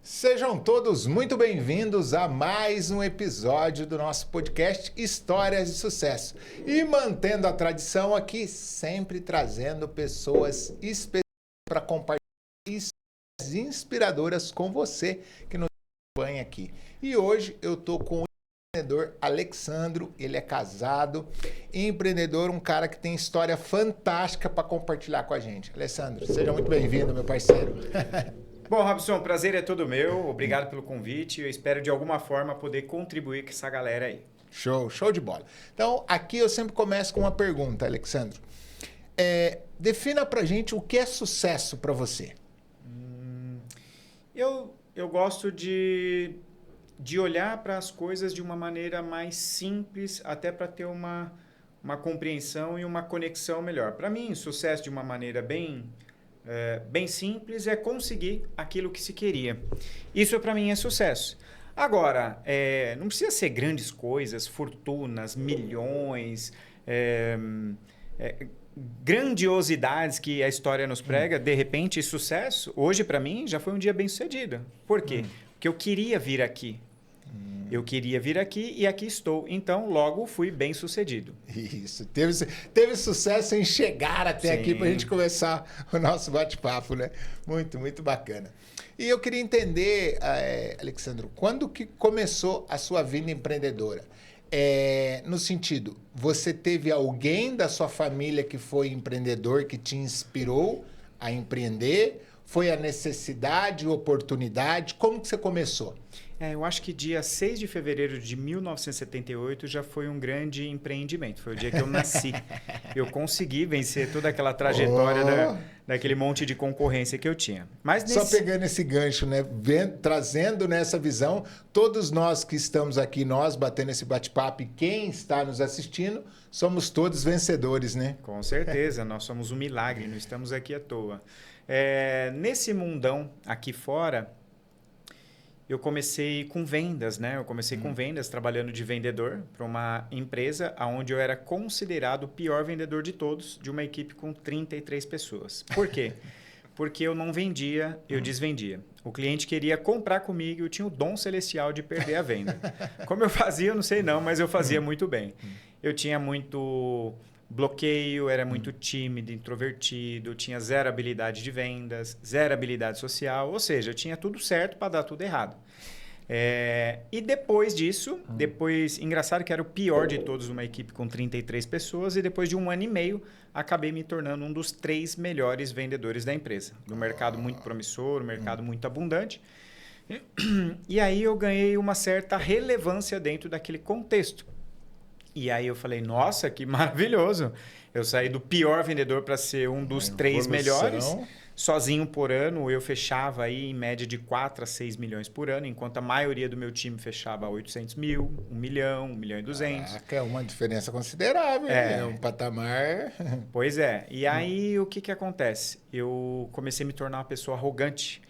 Sejam todos muito bem-vindos a mais um episódio do nosso podcast Histórias de Sucesso. E mantendo a tradição aqui, sempre trazendo pessoas especiais para compartilhar histórias inspiradoras com você que nos acompanha aqui. E hoje eu estou com o empreendedor Alexandro, ele é casado, empreendedor, um cara que tem história fantástica para compartilhar com a gente. Alexandro, seja muito bem-vindo, meu parceiro. Bom, Robson, o prazer é todo meu. Obrigado pelo convite. Eu espero, de alguma forma, poder contribuir com essa galera aí. Show de bola. Então, aqui eu sempre começo com uma pergunta, Alexandro. Defina pra gente o que é sucesso para você. Eu gosto de olhar para as coisas de uma maneira mais simples, até para ter uma compreensão e uma conexão melhor. Para mim, sucesso de uma maneira bem simples é conseguir aquilo que se queria. Isso para mim é sucesso. Agora, não precisa ser grandes coisas, fortunas, milhões, grandiosidades que a história nos prega. De repente, sucesso, hoje para mim já foi um dia bem sucedido. Por quê? Porque eu queria vir aqui. Eu queria vir aqui e aqui estou. Então, logo fui bem sucedido. Isso. Teve sucesso em chegar até aqui para a gente começar o nosso bate-papo, né? Muito bacana. E eu queria entender, Alexandro, quando que começou a sua vida empreendedora? No sentido, você teve alguém da sua família que foi empreendedor, que te inspirou a empreender? Foi a necessidade, oportunidade? Como que você começou? Eu acho que dia 6 de fevereiro de 1978 já foi um grande empreendimento. Foi o dia que eu nasci. Eu consegui vencer toda aquela trajetória daquele monte de concorrência que eu tinha. Mas Só pegando esse gancho, né? Trazendo nessa visão, todos nós que estamos aqui, nós batendo esse bate-papo e quem está nos assistindo, somos todos vencedores, né? Com certeza, nós somos um milagre, não estamos aqui à toa. Nesse mundão aqui fora, eu comecei com vendas, né? Eu comecei com vendas, trabalhando de vendedor para uma empresa onde eu era considerado o pior vendedor de todos, de uma equipe com 33 pessoas. Por quê? Porque eu não vendia, eu desvendia. O cliente queria comprar comigo e eu tinha o dom celestial de perder a venda. Como eu fazia, eu não sei não, mas eu fazia muito bem. Eu tinha muito bloqueio, era muito tímido, introvertido, tinha zero habilidade de vendas, zero habilidade social, ou seja, eu tinha tudo certo para dar tudo errado. E depois disso, engraçado que era o pior de todos numa equipe com 33 pessoas, e depois de 1 ano e meio, acabei me tornando um dos 3 melhores vendedores da empresa. No mercado muito promissor, no mercado muito abundante. E aí eu ganhei uma certa relevância dentro daquele contexto. E aí eu falei, nossa, que maravilhoso. Eu saí do pior vendedor para ser um dos 3 melhores. Sozinho por ano, eu fechava aí em média de 4 a 6 milhões por ano, enquanto a maioria do meu time fechava 800 mil, 1 milhão, 1 milhão e 200. Caraca, é uma diferença considerável, é um patamar... Pois é. E aí o que acontece? Eu comecei a me tornar uma pessoa arrogante.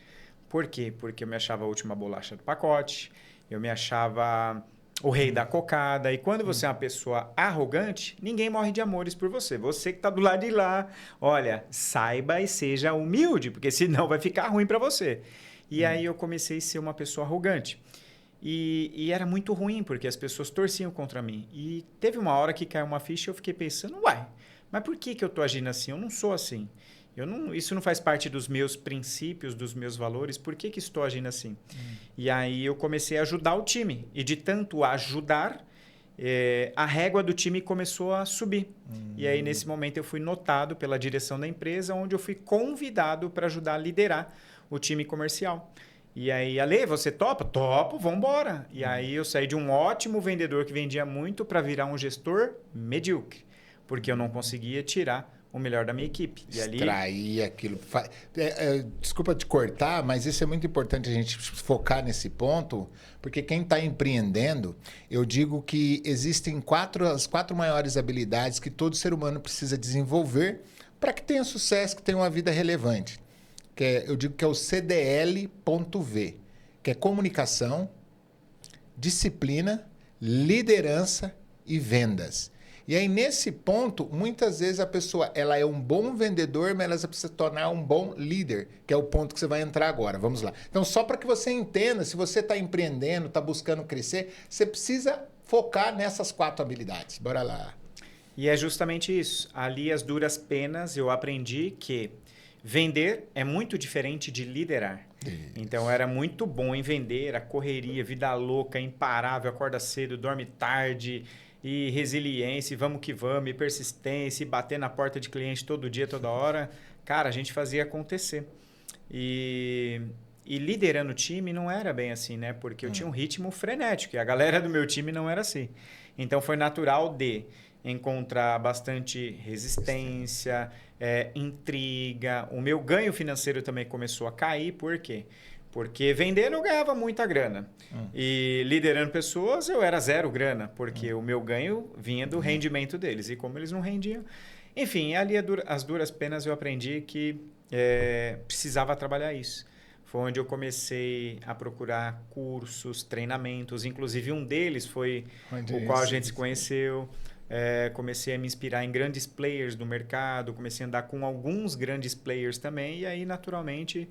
Por quê? Porque eu me achava a última bolacha do pacote, eu me achava o rei da cocada. E quando você é uma pessoa arrogante, ninguém morre de amores por você. Você que está do lado de lá, olha, saiba e seja humilde, porque senão vai ficar ruim para você. E aí eu comecei a ser uma pessoa arrogante. E era muito ruim, porque as pessoas torciam contra mim. E teve uma hora que caiu uma ficha e eu fiquei pensando, mas por que eu estou agindo assim? Eu não sou assim. Isso não faz parte dos meus princípios, dos meus valores. Por que estou agindo assim? E aí eu comecei a ajudar o time. E de tanto ajudar, a régua do time começou a subir. E aí, nesse momento, eu fui notado pela direção da empresa, onde eu fui convidado para ajudar a liderar o time comercial. E aí, Ale, você topa? Topo, vamos embora. E aí eu saí de um ótimo vendedor que vendia muito para virar um gestor medíocre. Porque eu não conseguia tirar o melhor da minha equipe. Extrair aquilo. Desculpa te cortar, mas isso é muito importante a gente focar nesse ponto, porque quem está empreendendo, eu digo que existem as 4 maiores habilidades que todo ser humano precisa desenvolver para que tenha sucesso, que tenha uma vida relevante. Eu digo que é o CDL.V, que é comunicação, disciplina, liderança e vendas. E aí, nesse ponto, muitas vezes a pessoa ela é um bom vendedor, mas ela precisa tornar um bom líder, que é o ponto que você vai entrar agora. Vamos lá. Então, só para que você entenda, se você está empreendendo, está buscando crescer, você precisa focar nessas 4 habilidades. Bora lá. E é justamente isso. Ali, às duras penas, eu aprendi que vender é muito diferente de liderar. Isso. Então, eu era muito bom em vender, a correria, vida louca, imparável, acorda cedo, dorme tarde, e resiliência, vamos que vamos, e persistência, e bater na porta de cliente todo dia, toda hora. Cara, a gente fazia acontecer. E liderando o time não era bem assim, né? Porque eu tinha um ritmo frenético e a galera do meu time não era assim. Então, foi natural de encontrar bastante resistência, intriga. O meu ganho financeiro também começou a cair. Por quê? Porque vendendo eu ganhava muita grana. E liderando pessoas eu era 0 grana, porque o meu ganho vinha do rendimento deles. E como eles não rendiam... Enfim, ali às duras penas eu aprendi que precisava trabalhar isso. Foi onde eu comecei a procurar cursos, treinamentos. Inclusive um deles foi o qual a gente se conheceu. Comecei a me inspirar em grandes players do mercado. Comecei a andar com alguns grandes players também. E aí, naturalmente...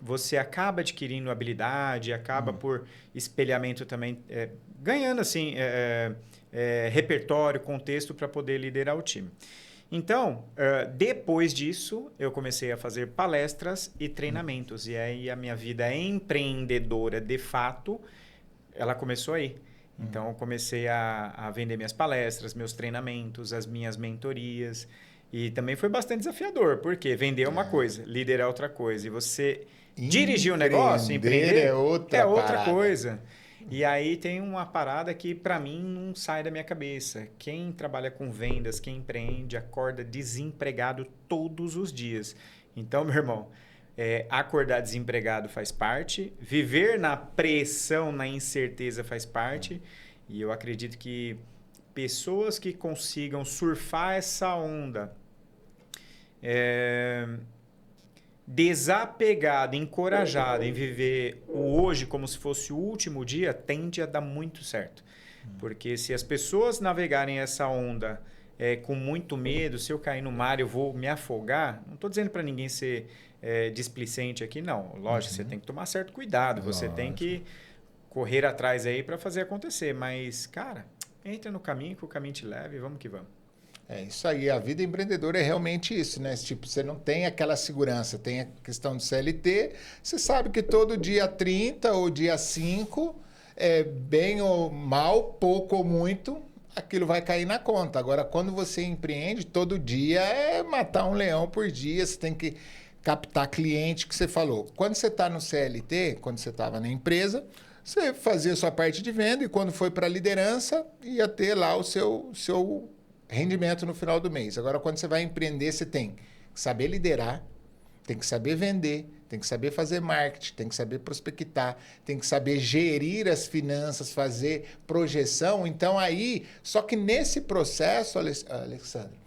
você acaba adquirindo habilidade, acaba por espelhamento também, ganhando assim, repertório, contexto para poder liderar o time. Então, depois disso, eu comecei a fazer palestras e treinamentos. E aí a minha vida empreendedora, de fato, ela começou aí. Então, eu comecei a vender minhas palestras, meus treinamentos, as minhas mentorias. E também foi bastante desafiador, porque vender é uma coisa, liderar é outra coisa. E você dirigir o negócio, empreender, é outra coisa. E aí tem uma parada que, para mim, não sai da minha cabeça. Quem trabalha com vendas, quem empreende, acorda desempregado todos os dias. Então, meu irmão, acordar desempregado faz parte, viver na pressão, na incerteza faz parte. E eu acredito que pessoas que consigam surfar essa onda, desapegado, encorajado em viver o hoje como se fosse o último dia, tende a dar muito certo. Porque se as pessoas navegarem essa onda com muito medo, se eu cair no mar eu vou me afogar, não estou dizendo para ninguém ser displicente aqui, não. Lógico, você tem que tomar certo cuidado, você tem que correr atrás aí para fazer acontecer. Mas, cara, entra no caminho que o caminho te leva e vamos que vamos. É isso aí, a vida empreendedora é realmente isso, né? Tipo, você não tem aquela segurança, tem a questão do CLT, você sabe que todo dia 30 ou dia 5, bem ou mal, pouco ou muito, aquilo vai cair na conta. Agora, quando você empreende, todo dia é matar um leão por dia, você tem que captar cliente, que você falou. Quando você está no CLT, quando você estava na empresa, você fazia a sua parte de venda e quando foi para a liderança, ia ter lá o seu rendimento no final do mês. Agora, quando você vai empreender, você tem que saber liderar, tem que saber vender, tem que saber fazer marketing, tem que saber prospectar, tem que saber gerir as finanças, fazer projeção. Então, aí, só que nesse processo, Alexandre,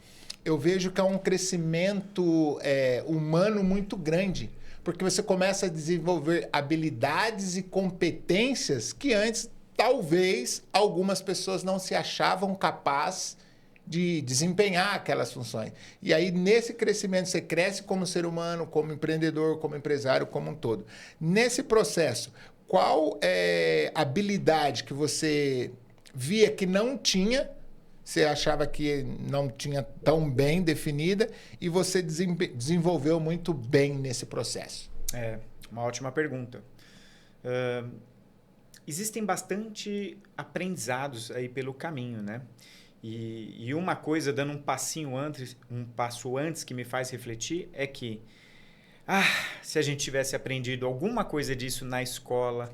eu vejo que há um crescimento humano muito grande, porque você começa a desenvolver habilidades e competências que antes, talvez, algumas pessoas não se achavam capazes de desempenhar aquelas funções. E aí, nesse crescimento, você cresce como ser humano, como empreendedor, como empresário, como um todo. Nesse processo, qual habilidade que você via que não tinha, você achava que não tinha tão bem definida e você desenvolveu muito bem nesse processo? Uma ótima pergunta. Existem bastante aprendizados aí pelo caminho, né? E uma coisa, dando um passo antes que me faz refletir, é que se a gente tivesse aprendido alguma coisa disso na escola,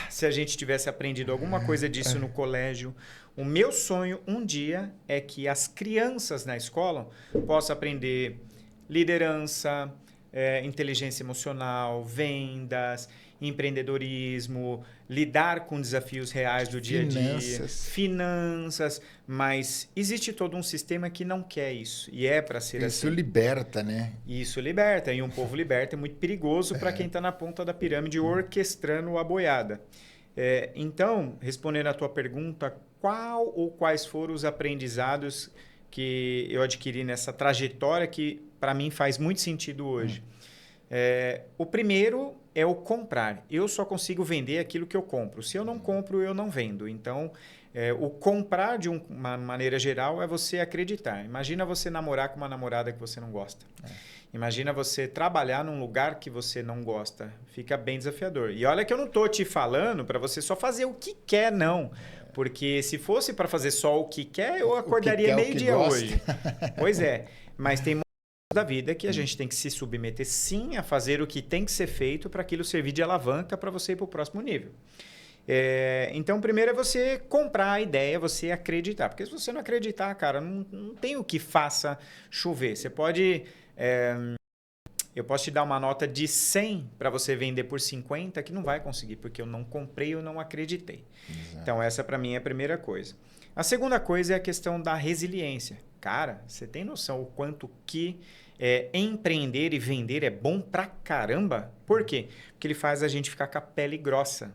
se a gente tivesse aprendido alguma coisa disso no colégio. O meu sonho um dia é que as crianças na escola possam aprender liderança, inteligência emocional, vendas, empreendedorismo, lidar com desafios reais do dia a dia, finanças, mas existe todo um sistema que não quer isso e para ser assim. Isso liberta, né? Isso liberta, e um povo liberta é muito perigoso para quem está na ponta da pirâmide orquestrando a boiada. Então, respondendo à tua pergunta, qual ou quais foram os aprendizados que eu adquiri nessa trajetória que, para mim, faz muito sentido hoje. O primeiro é o comprar. Eu só consigo vender aquilo que eu compro. Se eu não compro, eu não vendo. Então, o comprar, de uma maneira geral, é você acreditar. Imagina você namorar com uma namorada que você não gosta. Imagina você trabalhar num lugar que você não gosta. Fica bem desafiador. E olha que eu não estou te falando para você só fazer o que quer, não. Porque se fosse para fazer só o que quer, eu acordaria meio-dia hoje. Pois é. Mas tem momentos da vida que a gente tem que se submeter, sim, a fazer o que tem que ser feito para aquilo servir de alavanca para você ir para o próximo nível. Então, primeiro é você comprar a ideia, você acreditar. Porque se você não acreditar, cara, não tem o que faça chover. Você pode... eu posso te dar uma nota de 100 para você vender por 50, que não vai conseguir, porque eu não comprei, eu não acreditei. Exato. Então, essa para mim é a primeira coisa. A segunda coisa é a questão da resiliência. Cara, você tem noção o quanto que empreender e vender é bom pra caramba? Por quê? Porque ele faz a gente ficar com a pele grossa.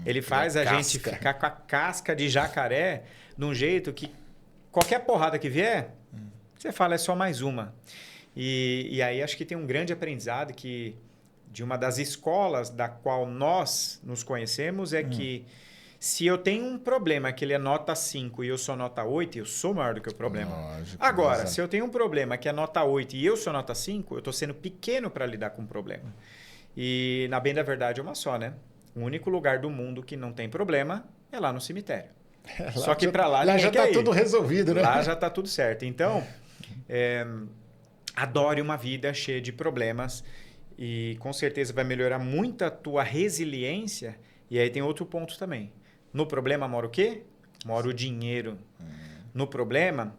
Ele faz a gente ficar com a casca de jacaré de um jeito que qualquer porrada que vier, você fala, é só mais uma. E aí acho que tem um grande aprendizado que de uma das escolas da qual nós nos conhecemos é que se eu tenho um problema que ele é nota 5 e eu sou nota 8, eu sou maior do que o problema. Lógico, agora, se eu tenho um problema que é nota 8 e eu sou nota 5, eu estou sendo pequeno para lidar com o problema. E na bem da verdade é uma só, né? O único lugar do mundo que não tem problema é lá no cemitério. Só que para lá já está tudo resolvido, né? Lá já está tudo certo. Então, adore uma vida cheia de problemas e com certeza vai melhorar muito a tua resiliência. E aí tem outro ponto também. No problema mora o quê? Mora o dinheiro. No problema,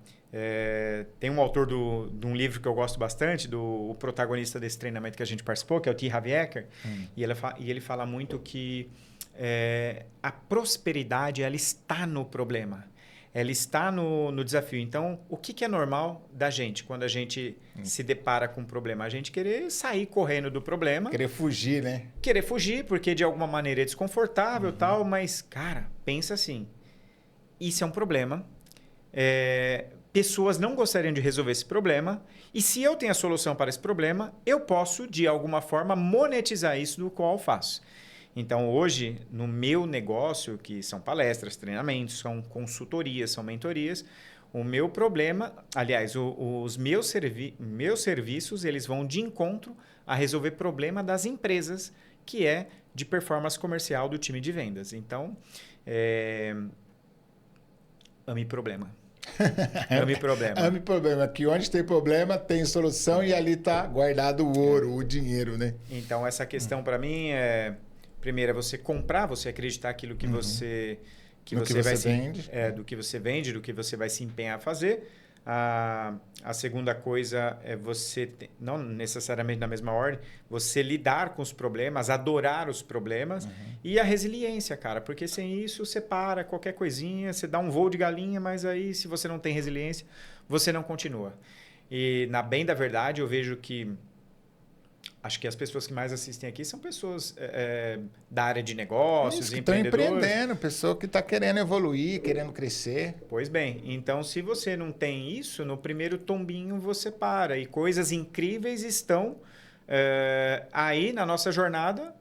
tem um autor de um livro que eu gosto bastante, o protagonista desse treinamento que a gente participou, que é o T. Harv Eker, e ele fala muito que a prosperidade ela está no problema. Ela está no desafio. Então, o que é normal da gente quando a gente se depara com um problema? A gente querer sair correndo do problema. Querer fugir, né? Querer fugir, porque de alguma maneira é desconfortável e tal. Mas, cara, pensa assim. Isso é um problema. Pessoas não gostariam de resolver esse problema. E se eu tenho a solução para esse problema, eu posso, de alguma forma, monetizar isso do qual eu faço. Então, hoje, no meu negócio, que são palestras, treinamentos, são consultorias, são mentorias, o meu problema, aliás, os meus serviços, eles vão de encontro a resolver problema das empresas, que é de performance comercial do time de vendas. Então, ame problema. Ame problema. Ame problema, que onde tem problema tem solução e ali está guardado o ouro, o dinheiro, né? Então, essa questão para mim primeiro é você comprar, você acreditar aquilo que você vende. Do que você vende, do que você vai se empenhar a fazer. A segunda coisa é você, não necessariamente na mesma ordem, você lidar com os problemas, adorar os problemas e a resiliência, cara. Porque sem isso você para qualquer coisinha, você dá um voo de galinha, mas aí se você não tem resiliência, você não continua. E na bem da verdade eu vejo que acho que as pessoas que mais assistem aqui são pessoas da área de negócios, que estão empreendedores. Empreendendo, pessoa que está querendo evoluir, querendo crescer. Pois bem, então se você não tem isso, no primeiro tombinho você para. E coisas incríveis estão aí na nossa jornada,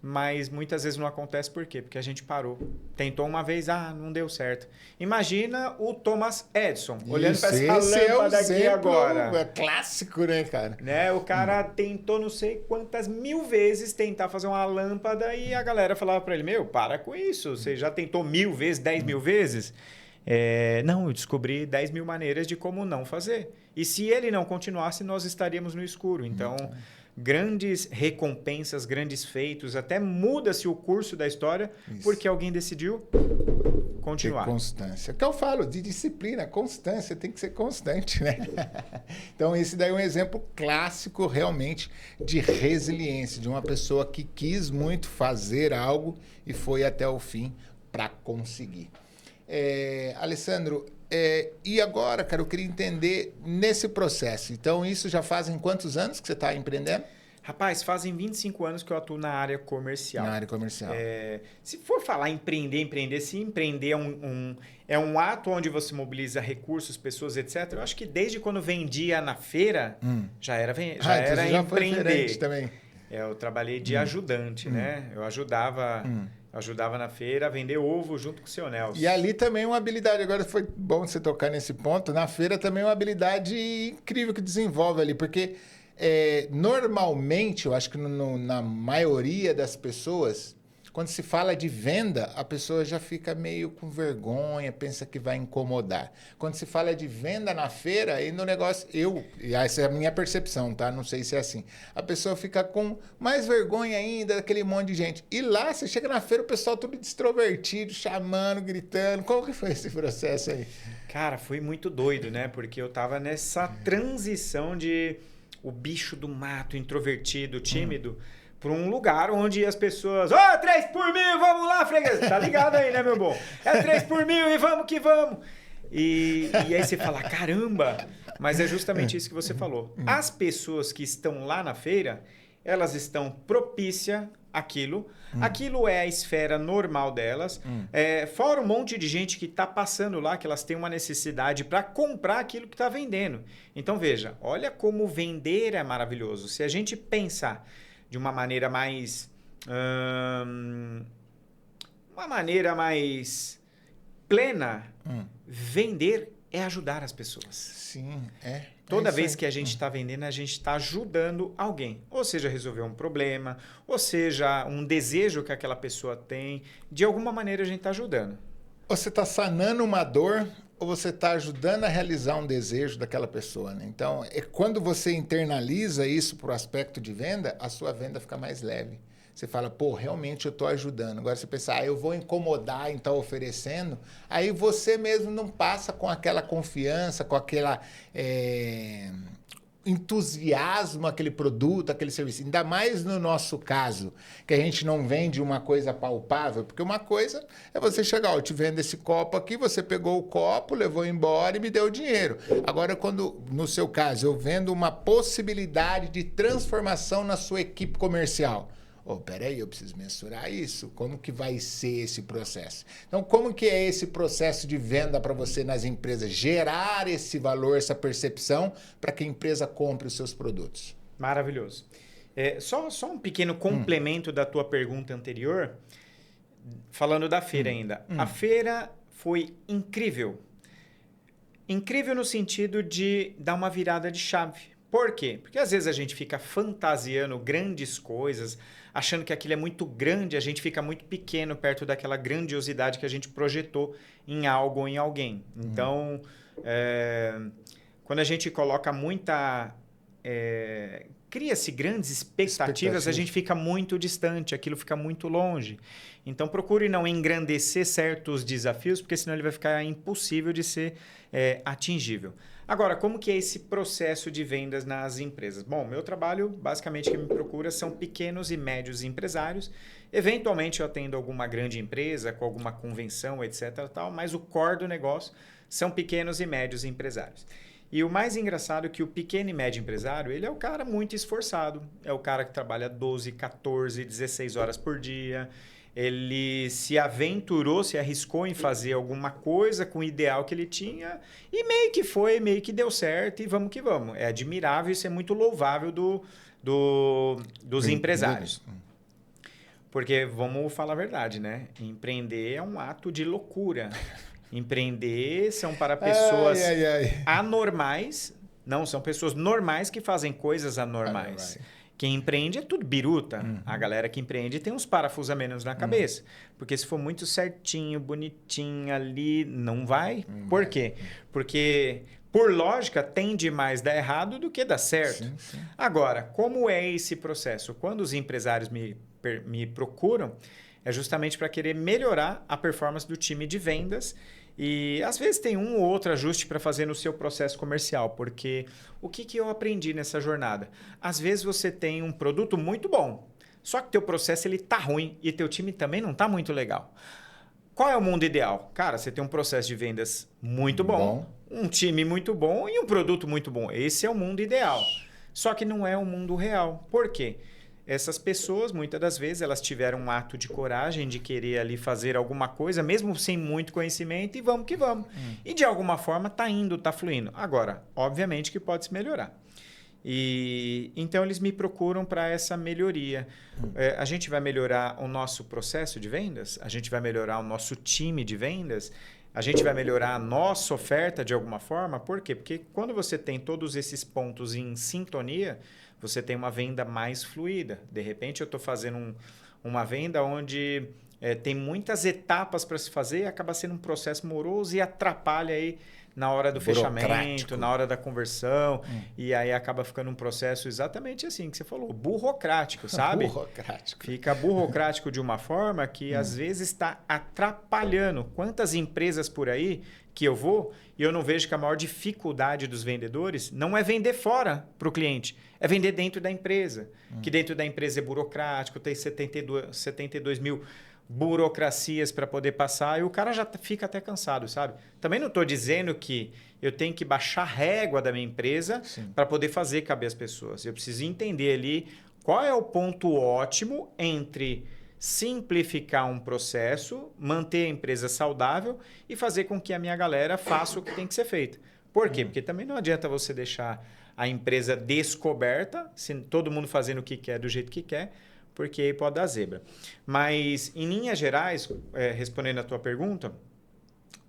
mas muitas vezes não acontece por quê? Porque a gente parou. Tentou uma vez, não deu certo. Imagina o Thomas Edison, olhando para essa lâmpada aqui agora. É clássico, né, cara? O cara tentou não sei quantas mil vezes tentar fazer uma lâmpada e a galera falava para ele, para com isso, você já tentou 1000 vezes, 10 mil vezes? Não, eu descobri 10 mil maneiras de como não fazer. E se ele não continuasse, nós estaríamos no escuro. Então... grandes recompensas, grandes feitos, até muda-se o curso da história porque alguém decidiu continuar. Ter constância. O que eu falo de disciplina, constância, tem que ser constante, né? Então, esse daí é um exemplo clássico realmente de resiliência, de uma pessoa que quis muito fazer algo e foi até o fim para conseguir. Alessandro, e agora, cara, eu queria entender nesse processo. Então, isso já fazem quantos anos que você está empreendendo? Rapaz, fazem 25 anos que eu atuo na área comercial. Na área comercial. Se for falar empreender, se empreender é um ato onde você mobiliza recursos, pessoas, etc. Eu acho que desde quando vendia na feira, já era então já foi empreender. gerente também. Eu trabalhei de ajudante, né? Eu ajudava na feira a vender ovo junto com o seu Nelson. E ali também uma habilidade, agora foi bom você tocar nesse ponto, na feira também uma habilidade incrível que desenvolve ali, porque normalmente, eu acho que na maioria das pessoas, quando se fala de venda, a pessoa já fica meio com vergonha, pensa que vai incomodar. Quando se fala de venda na feira, aí no negócio, essa é a minha percepção, tá? Não sei se é assim. A pessoa fica com mais vergonha ainda daquele monte de gente. E lá, você chega na feira, o pessoal tudo extrovertido, chamando, gritando. Como que foi esse processo aí? Cara, foi muito doido, né? Porque eu tava nessa transição de o bicho do mato, introvertido, tímido, para um lugar onde as pessoas... 3 por 1000, vamos lá, freguês! Tá ligado aí, né, meu bom? 3 por 1000 e vamos que vamos! E aí você fala, caramba! Mas é justamente isso que você falou. As pessoas que estão lá na feira, elas estão propícias àquilo. Aquilo é a esfera normal delas. Fora um monte de gente que está passando lá, que elas têm uma necessidade para comprar aquilo que está vendendo. Então, veja, olha como vender é maravilhoso. Se a gente pensar de uma maneira mais plena, vender é ajudar as pessoas. Sim, Toda vez que a gente está vendendo, a gente está ajudando alguém. Ou seja, resolver um problema, ou seja, um desejo que aquela pessoa tem. De alguma maneira, a gente está ajudando. Você está sanando uma dor ou você está ajudando a realizar um desejo daquela pessoa, né? Então, quando você internaliza isso para o aspecto de venda, a sua venda fica mais leve. Você fala, pô, realmente eu estou ajudando. Agora você pensa, eu vou incomodar em estar oferecendo. Aí você mesmo não passa com aquela confiança, com aquela entusiasmo, aquele produto, aquele serviço. Ainda mais no nosso caso, que a gente não vende uma coisa palpável, porque uma coisa é você chegar, eu te vendo esse copo aqui, você pegou o copo, levou embora e me deu o dinheiro. Agora, quando, no seu caso, eu vendo uma possibilidade de transformação na sua equipe comercial. Peraí, eu preciso mensurar isso. Como que vai ser esse processo? Então, como que é esse processo de venda para você nas empresas? Gerar esse valor, essa percepção para que a empresa compre os seus produtos. Maravilhoso. Só um pequeno complemento da tua pergunta anterior, falando da feira ainda. A feira foi incrível. Incrível no sentido de dar uma virada de chave. Por quê? Porque às vezes a gente fica fantasiando grandes coisas, achando que aquilo é muito grande, a gente fica muito pequeno perto daquela grandiosidade que a gente projetou em algo ou em alguém. Então, quando a gente coloca cria-se grandes expectativas, a gente fica muito distante, aquilo fica muito longe. Então, procure não engrandecer certos desafios, porque senão ele vai ficar impossível de ser atingível. Agora, como que é esse processo de vendas nas empresas? Bom, meu trabalho, basicamente, quem me procura são pequenos e médios empresários. Eventualmente, eu atendo alguma grande empresa, com alguma convenção, etc. Tal, mas o core do negócio são pequenos e médios empresários. E o mais engraçado é que o pequeno e médio empresário, ele é o cara muito esforçado. É o cara que trabalha 12, 14, 16 horas por dia. Ele se aventurou, se arriscou em fazer alguma coisa com o ideal que ele tinha e meio que deu certo e vamos que vamos. É admirável, isso é muito louvável dos empresários. Porque, vamos falar a verdade, né? Empreender é um ato de loucura. Empreender são para pessoas anormais, não, são pessoas normais que fazem coisas anormais. Quem empreende é tudo biruta. A galera que empreende tem uns parafusos a menos na cabeça. Porque se for muito certinho, bonitinho ali, não vai. Por quê? Porque, por lógica, tende mais dar errado do que dar certo. Sim. Agora, como é esse processo? Quando os empresários me procuram, é justamente para querer melhorar a performance do time de vendas. E às vezes tem um ou outro ajuste para fazer no seu processo comercial, porque o que eu aprendi nessa jornada? Às vezes você tem um produto muito bom, só que teu processo ele tá ruim e teu time também não tá muito legal. Qual é o mundo ideal? Cara, você tem um processo de vendas muito bom, um time muito bom e um produto muito bom. Esse é o mundo ideal. Só que não é o mundo real. Por quê? Essas pessoas, muitas das vezes, elas tiveram um ato de coragem de querer ali fazer alguma coisa, mesmo sem muito conhecimento, e vamos que vamos. E de alguma forma está indo, está fluindo. Agora, obviamente que pode se melhorar. E então eles me procuram para essa melhoria. A gente vai melhorar o nosso processo de vendas? A gente vai melhorar o nosso time de vendas? A gente vai melhorar a nossa oferta de alguma forma? Por quê? Porque quando você tem todos esses pontos em sintonia, você tem uma venda mais fluida. De repente, eu estou fazendo uma venda onde tem muitas etapas para se fazer e acaba sendo um processo moroso e atrapalha aí na hora do fechamento, na hora da conversão. E aí acaba ficando um processo exatamente assim que você falou, burocrático, sabe? Burocrático. Fica burocrático de uma forma que às vezes está atrapalhando. Quantas empresas por aí que eu vou e eu não vejo que a maior dificuldade dos vendedores não é vender fora para o cliente, é vender dentro da empresa. Que dentro da empresa é burocrático, tem 72 mil burocracias para poder passar e o cara já fica até cansado, sabe? Também não estou dizendo que eu tenho que baixar a régua da minha empresa para poder fazer caber as pessoas. Eu preciso entender ali qual é o ponto ótimo entre simplificar um processo, manter a empresa saudável e fazer com que a minha galera faça o que tem que ser feito. Por quê? Porque também não adianta você deixar a empresa descoberta, se todo mundo fazendo o que quer do jeito que quer, porque aí pode dar zebra. Mas, em linhas gerais, respondendo a tua pergunta,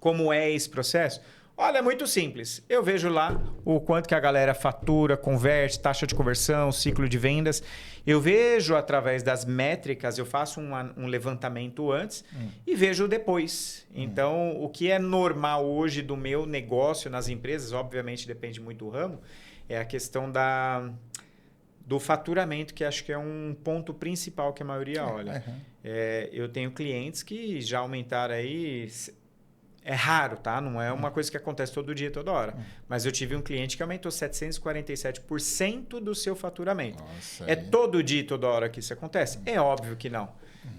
como é esse processo? Olha, é muito simples. Eu vejo lá o quanto que a galera fatura, converte, taxa de conversão, ciclo de vendas. Eu vejo através das métricas, eu faço um levantamento antes e vejo depois. Então, o que é normal hoje do meu negócio nas empresas, obviamente depende muito do ramo, é a questão do faturamento, que acho que é um ponto principal que a maioria olha. Eu tenho clientes que já aumentaram aí... É raro, tá? Não é uma coisa que acontece todo dia, toda hora. Mas eu tive um cliente que aumentou 747% do seu faturamento. Nossa, é todo dia, toda hora que isso acontece? É óbvio que não.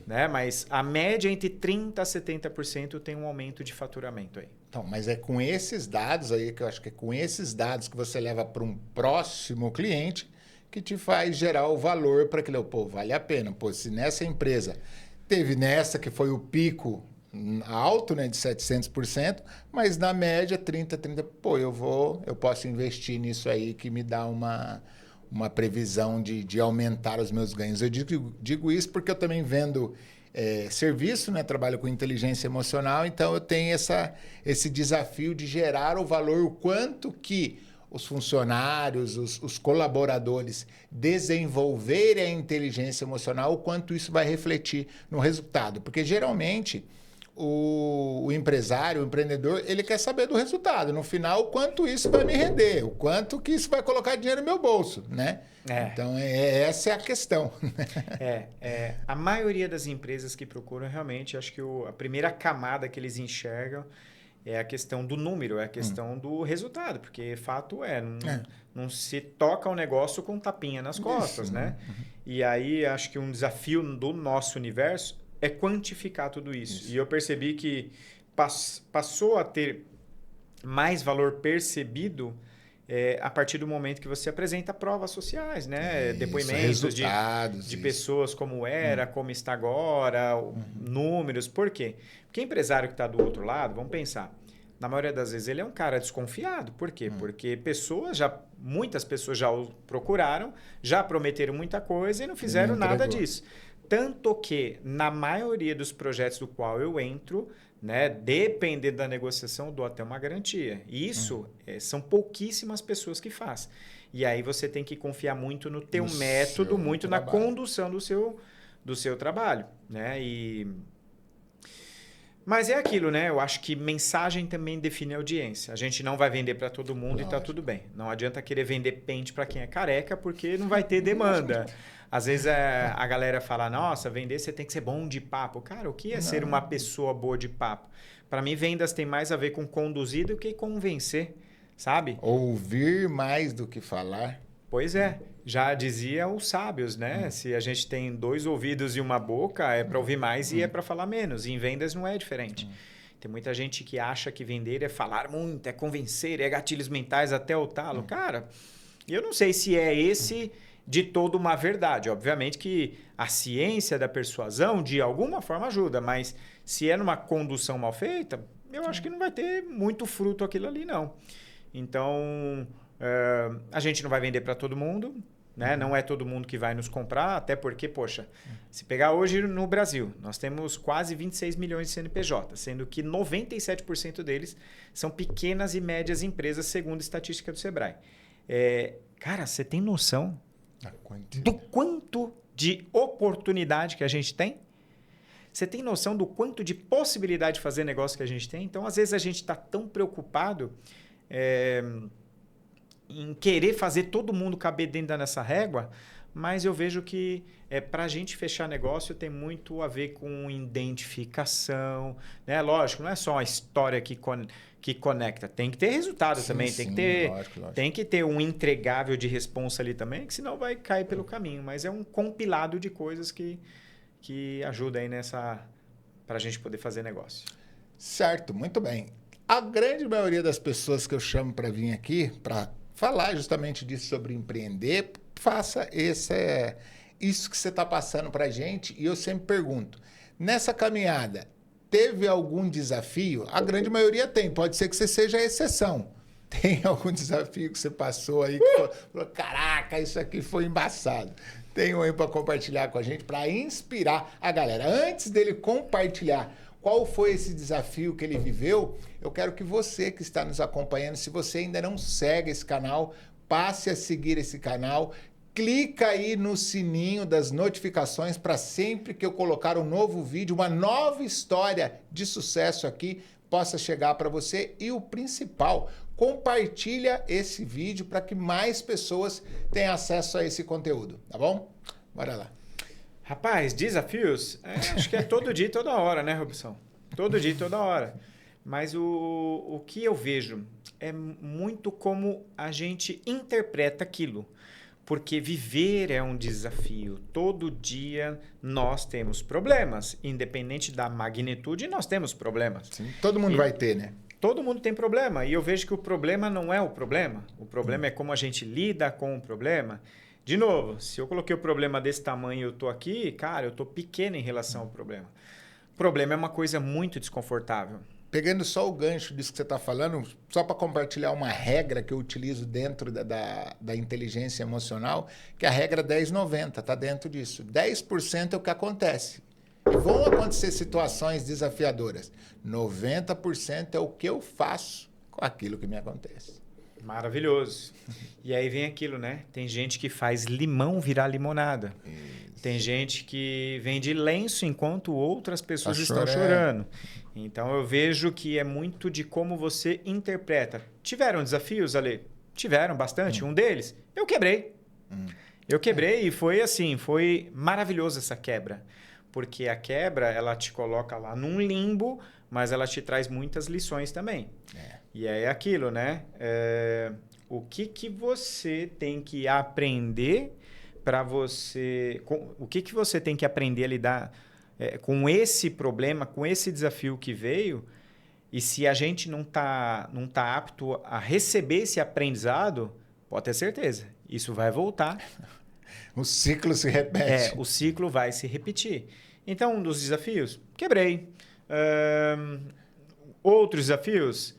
Né? Mas a média entre 30% a 70% tem um aumento de faturamento aí. Então, mas é com esses dados aí, que eu acho que é com esses dados que você leva para um próximo cliente que te faz gerar o valor para aquele, pô, vale a pena. Pô, se nessa empresa teve nessa que foi o pico alto, né, de 700%, mas na média 30%, pô, eu posso investir nisso aí que me dá uma previsão de aumentar os meus ganhos. Eu digo isso porque eu também vendo serviço, né, trabalho com inteligência emocional, então eu tenho esse desafio de gerar o valor, o quanto que os funcionários, os colaboradores desenvolverem a inteligência emocional, o quanto isso vai refletir no resultado. Porque, geralmente, o empresário, o empreendedor, ele quer saber do resultado. No final, o quanto isso vai me render, o quanto que isso vai colocar dinheiro no meu bolso, né? Então, essa é a questão. A maioria das empresas que procuram, realmente, acho que a primeira camada que eles enxergam é a questão do número, é a questão do resultado, porque fato não se toca o negócio com tapinha nas costas, isso, né? E aí, acho que um desafio do nosso universo é quantificar tudo isso. E eu percebi que passou a ter mais valor percebido a partir do momento que você apresenta provas sociais, né? Isso, depoimentos de pessoas como era, como está agora, números. Por quê? Porque o empresário que está do outro lado, vamos pensar, na maioria das vezes ele é um cara desconfiado. Por quê? Porque muitas pessoas já o procuraram, já prometeram muita coisa e não fizeram nada disso. Tanto que, na maioria dos projetos do qual eu entro, né, dependendo da negociação, eu dou até uma garantia. E isso são pouquíssimas pessoas que fazem. E aí você tem que confiar muito no teu método, muito na condução do seu trabalho. Né? Mas é aquilo, né? Eu acho que mensagem também define a audiência. A gente não vai vender para todo mundo e está tudo bem. Não adianta querer vender pente para quem é careca, porque não vai ter demanda. Às vezes a galera fala, nossa, vender você tem que ser bom de papo. Cara, o que é ser uma pessoa boa de papo? Para mim, vendas tem mais a ver com conduzir do que convencer, sabe? Ouvir mais do que falar. Pois é. Já dizia os sábios, né? Se a gente tem 2 ouvidos e uma boca, é para ouvir mais e é para falar menos. E em vendas não é diferente. Tem muita gente que acha que vender é falar muito, é convencer, é gatilhos mentais até o talo. Cara... E eu não sei se é esse de toda uma verdade. Obviamente que a ciência da persuasão, de alguma forma, ajuda, mas se é numa condução mal feita, eu acho que não vai ter muito fruto aquilo ali, não. Então, a gente não vai vender para todo mundo, né? Não é todo mundo que vai nos comprar, até porque, poxa, se pegar hoje no Brasil, nós temos quase 26 milhões de CNPJ, sendo que 97% deles são pequenas e médias empresas, segundo a estatística do Sebrae. Cara, você tem noção do quanto de oportunidade que a gente tem? Você tem noção do quanto de possibilidade de fazer negócio que a gente tem? Então, às vezes, a gente está tão preocupado em querer fazer todo mundo caber dentro dessa régua, mas eu vejo que para a gente fechar negócio tem muito a ver com identificação, né? Lógico, não é só a história que conecta, tem que ter resultado também, tem que ter, lógico. Tem que ter um entregável de responsa ali também, que senão vai cair pelo caminho, mas é um compilado de coisas que ajuda aí para a gente poder fazer negócio. Certo, muito bem. A grande maioria das pessoas que eu chamo para vir aqui, para falar justamente disso sobre empreender, faça isso que você está passando para a gente. E eu sempre pergunto, nessa caminhada, teve algum desafio? A grande maioria tem, pode ser que você seja a exceção. Tem algum desafio que você passou aí que falou, caraca, isso aqui foi embaçado. Tem um aí para compartilhar com a gente, para inspirar a galera. Antes dele compartilhar qual foi esse desafio que ele viveu, eu quero que você que está nos acompanhando, se você ainda não segue esse canal, passe a seguir esse canal, clica aí no sininho das notificações para sempre que eu colocar um novo vídeo, uma nova história de sucesso aqui, possa chegar para você. E o principal, compartilha esse vídeo para que mais pessoas tenham acesso a esse conteúdo, tá bom? Bora lá. Rapaz, desafios? Acho que é todo dia e toda hora, né, Robson? Todo dia e toda hora. Mas o que eu vejo é muito como a gente interpreta aquilo. Porque viver é um desafio. Todo dia nós temos problemas. Independente da magnitude, nós temos problemas. Sim, todo mundo vai ter, né? Todo mundo tem problema. E eu vejo que o problema não é o problema. O problema é como a gente lida com o problema. De novo, se eu coloquei o problema desse tamanho e eu estou aqui, cara, eu estou pequeno em relação ao problema. O problema é uma coisa muito desconfortável. Pegando só o gancho disso que você está falando, só para compartilhar uma regra que eu utilizo dentro da inteligência emocional, que é a regra 10-90, está dentro disso. 10% é o que acontece. E vão acontecer situações desafiadoras. 90% é o que eu faço com aquilo que me acontece. Maravilhoso. E aí vem aquilo, né? Tem gente que faz limão virar limonada. Isso. Tem gente que vende lenço enquanto outras pessoas estão chorando. Então, eu vejo que é muito de como você interpreta. Tiveram desafios, Ale? Tiveram bastante. Um deles, eu quebrei. Eu quebrei e foi assim, foi maravilhoso essa quebra. Porque a quebra, ela te coloca lá num limbo, mas ela te traz muitas lições também. E aí é aquilo, né? O que você tem que aprender para você... O que você tem que aprender a lidar com esse problema, com esse desafio que veio, e se a gente não tá apto a receber esse aprendizado, pode ter certeza, isso vai voltar. O ciclo se repete. O ciclo vai se repetir. Então, um dos desafios, quebrei. Outros desafios...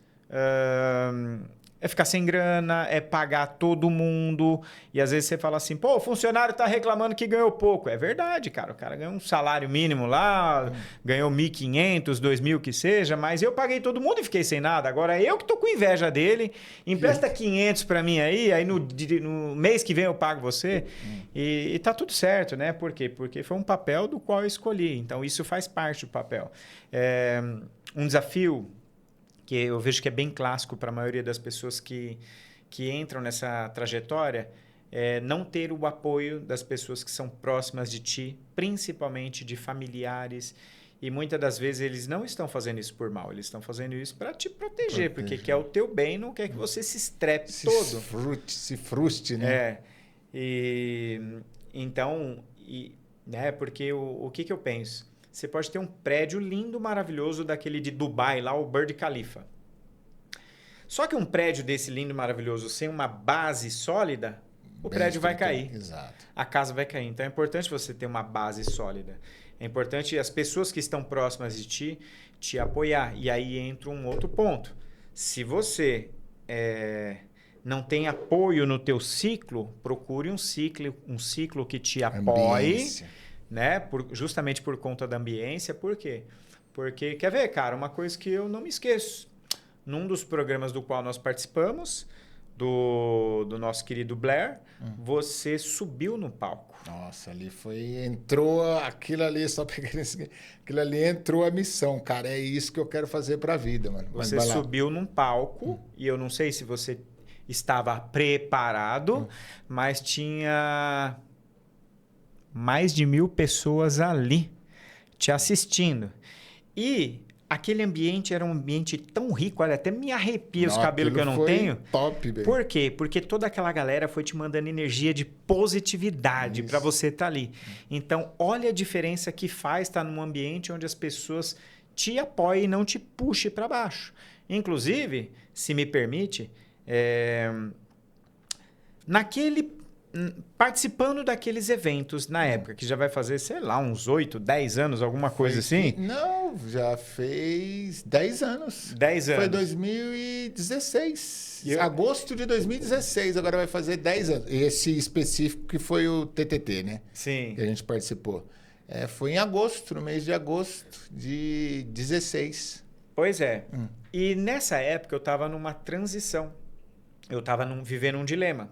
é ficar sem grana, é pagar todo mundo. E às vezes você fala assim, pô, o funcionário está reclamando que ganhou pouco. É verdade, cara. O cara ganhou um salário mínimo lá, ganhou 1.500, 2.000 que seja, mas eu paguei todo mundo e fiquei sem nada. Agora eu que tô com inveja dele, empresta 500 para mim aí no mês que vem eu pago você. E tá tudo certo, né? Por quê? Porque foi um papel do qual eu escolhi. Então isso faz parte do papel. Um desafio que eu vejo que é bem clássico para a maioria das pessoas que entram nessa trajetória, é não ter o apoio das pessoas que são próximas de ti, principalmente de familiares. E muitas das vezes eles não estão fazendo isso por mal, eles estão fazendo isso para te proteger, porque quer o teu bem, não quer que você se estrepe todo. Se frustre, né? Então, né, porque o que eu penso? Você pode ter um prédio lindo, maravilhoso, daquele de Dubai, lá o Burj Khalifa. Só que um prédio desse lindo e maravilhoso sem uma base sólida, o prédio vai cair. Exato. A casa vai cair. Então é importante você ter uma base sólida. É importante as pessoas que estão próximas de ti te apoiar. E aí entra um outro ponto. Se você não tem apoio no teu ciclo, procure um ciclo que te apoie, Ambiência. né? Justamente por conta da ambiência. Por quê? Porque, quer ver, cara, uma coisa que eu não me esqueço. Num dos programas do qual nós participamos, do nosso querido Blair, você subiu no palco. Nossa, entrou aquilo ali, só peguei aquilo ali entrou a missão, cara. É isso que eu quero fazer pra vida, mano. Você subiu num palco, e eu não sei se você estava preparado, mas tinha mais de 1.000 pessoas ali te assistindo. E aquele ambiente era um ambiente tão rico, olha, até me arrepia os cabelos que eu não tenho. Top, velho. Por quê? Porque toda aquela galera foi te mandando energia de positividade para você estar ali. Então, olha a diferença que faz estar num ambiente onde as pessoas te apoiem e não te puxem para baixo. Inclusive, se me permite, participando daqueles eventos na época, que já vai fazer, sei lá, uns 8, 10 anos, alguma coisa assim? Não, já fez 10 anos. 10 anos. Foi 2016. Agosto de 2016, agora vai fazer 10 anos. Esse específico que foi o TTT, né? Sim. Que a gente participou. Foi em agosto, no mês de agosto de 16. Pois é. E nessa época eu estava numa transição. Eu estava vivendo um dilema.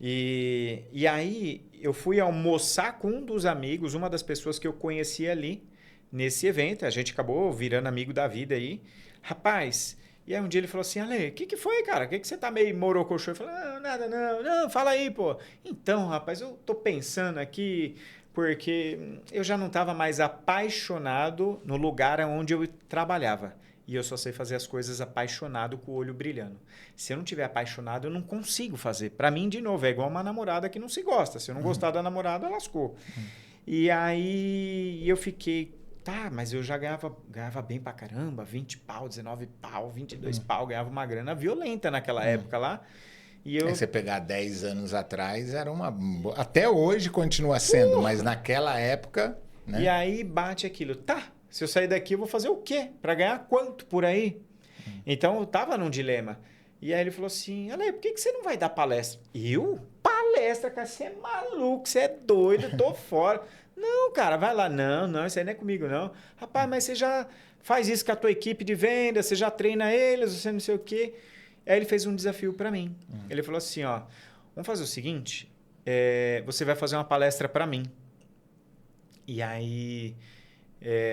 E aí eu fui almoçar com um dos amigos, uma das pessoas que eu conhecia ali nesse evento. A gente acabou virando amigo da vida aí. Rapaz, e aí um dia ele falou assim, Ale, o que foi, cara? O que você tá meio morocochô? Eu falei, nada, não, fala aí, pô. Então, rapaz, eu tô pensando aqui porque eu já não estava mais apaixonado no lugar onde eu trabalhava. E eu só sei fazer as coisas apaixonado, com o olho brilhando. Se eu não tiver apaixonado, eu não consigo fazer. Para mim, de novo, é igual uma namorada que não se gosta. Se eu não gostar da namorada, lascou. E aí eu fiquei, tá, mas eu já ganhava bem pra caramba, 20 pau, 19 pau, 22 pau, ganhava uma grana violenta naquela época lá. E você pegar 10 anos atrás, era uma... Até hoje continua sendo, mas naquela época... Né? E aí bate aquilo, tá... Se eu sair daqui, eu vou fazer o quê? Para ganhar quanto por aí? Então, eu estava num dilema. E aí ele falou assim, Ale, por que você não vai dar palestra? Eu? Palestra, cara, você é maluco, você é doido, eu tô fora. Não, cara, vai lá. Não, isso aí não é comigo, não. Rapaz, mas você já faz isso com a tua equipe de venda, você já treina eles, você não sei o quê. Aí ele fez um desafio para mim. Ele falou assim, ó, vamos fazer o seguinte, você vai fazer uma palestra para mim. E aí...